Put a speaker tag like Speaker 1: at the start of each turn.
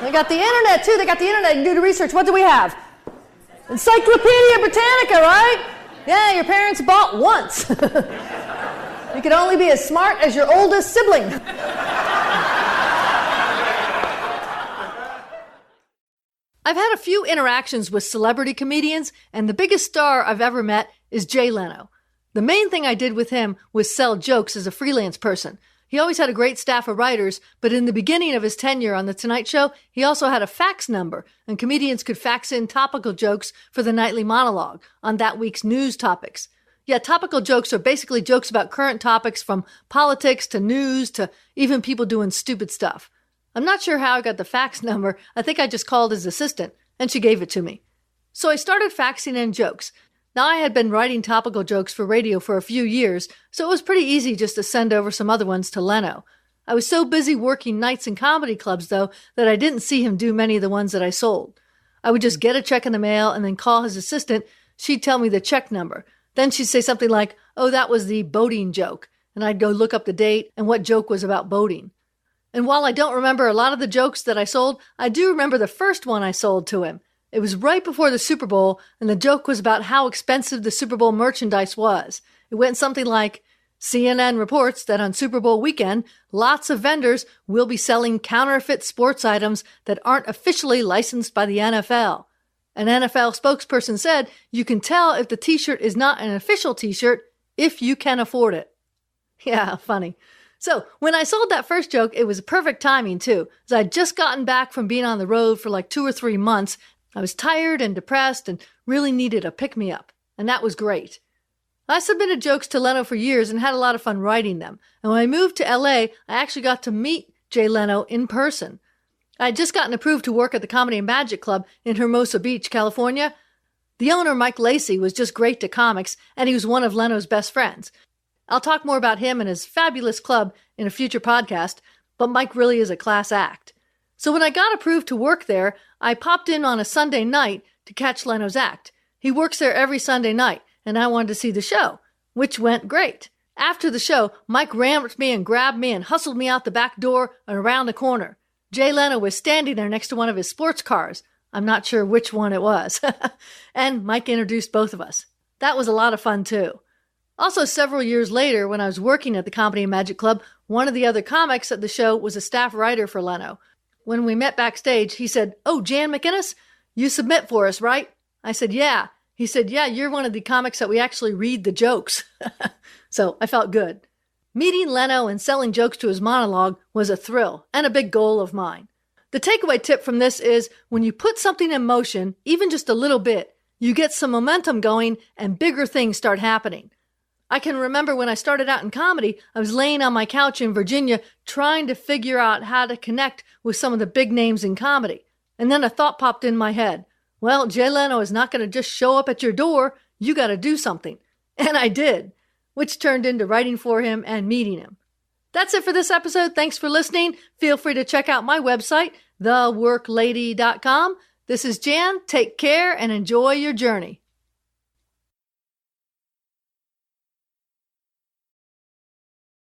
Speaker 1: They got the internet, too. They got the internet. You can do the research. What do we have? Encyclopedia Britannica, right? Yeah, your parents bought once. You can only be as smart as your oldest sibling. I've had a few interactions with celebrity comedians, and the biggest star I've ever met is Jay Leno. The main thing I did with him was sell jokes as a freelance person. He always had a great staff of writers, but in the beginning of his tenure on The Tonight Show, he also had a fax number, and comedians could fax in topical jokes for the nightly monologue on that week's news topics. Yeah, topical jokes are basically jokes about current topics, from politics to news to even people doing stupid stuff. I'm not sure how I got the fax number. I think I just called his assistant, and she gave it to me. So I started faxing in jokes. Now, I had been writing topical jokes for radio for a few years, so it was pretty easy just to send over some other ones to Leno. I was so busy working nights in comedy clubs, though, that I didn't see him do many of the ones that I sold. I would just get a check in the mail and then call his assistant. She'd tell me the check number. Then she'd say something like, "Oh, that was the boating joke." And I'd go look up the date and what joke was about boating. And while I don't remember a lot of the jokes that I sold, I do remember the first one I sold to him. It was right before the Super Bowl, and the joke was about how expensive the Super Bowl merchandise was. It went something like, CNN reports that on Super Bowl weekend, lots of vendors will be selling counterfeit sports items that aren't officially licensed by the NFL. An NFL spokesperson said, you can tell if the t-shirt is not an official t-shirt if you can afford it. Yeah, funny. So when I sold that first joke, it was perfect timing too, as I'd just gotten back from being on the road for like 2 or 3 months. I was tired and depressed and really needed a pick-me-up, and that was great. I submitted jokes to Leno for years and had a lot of fun writing them, and when I moved to LA, I actually got to meet Jay Leno in person. I had just gotten approved to work at the Comedy and Magic Club in Hermosa Beach, California. The owner, Mike Lacey, was just great to comics, and he was one of Leno's best friends. I'll talk more about him and his fabulous club in a future podcast, but Mike really is a class act. So when I got approved to work there, I popped in on a Sunday night to catch Leno's act. He works there every Sunday night, and I wanted to see the show, which went great. After the show, Mike rammed me and grabbed me and hustled me out the back door and around the corner. Jay Leno was standing there next to one of his sports cars. I'm not sure which one it was. And Mike introduced both of us. That was a lot of fun, too. Also, several years later, when I was working at the Comedy and Magic Club, one of the other comics at the show was a staff writer for Leno. When we met backstage, he said, "Oh, Jan McInnes, you submit for us, right?" I said, "Yeah." He said, "Yeah, you're one of the comics that we actually read the jokes." So I felt good. Meeting Leno and selling jokes to his monologue was a thrill and a big goal of mine. The takeaway tip from this is when you put something in motion, even just a little bit, you get some momentum going and bigger things start happening. I can remember when I started out in comedy, I was laying on my couch in Virginia trying to figure out how to connect with some of the big names in comedy. And then a thought popped in my head. Well, Jay Leno is not going to just show up at your door. You got to do something. And I did, which turned into writing for him and meeting him. That's it for this episode. Thanks for listening. Feel free to check out my website, theworklady.com. This is Jan. Take care and enjoy your journey.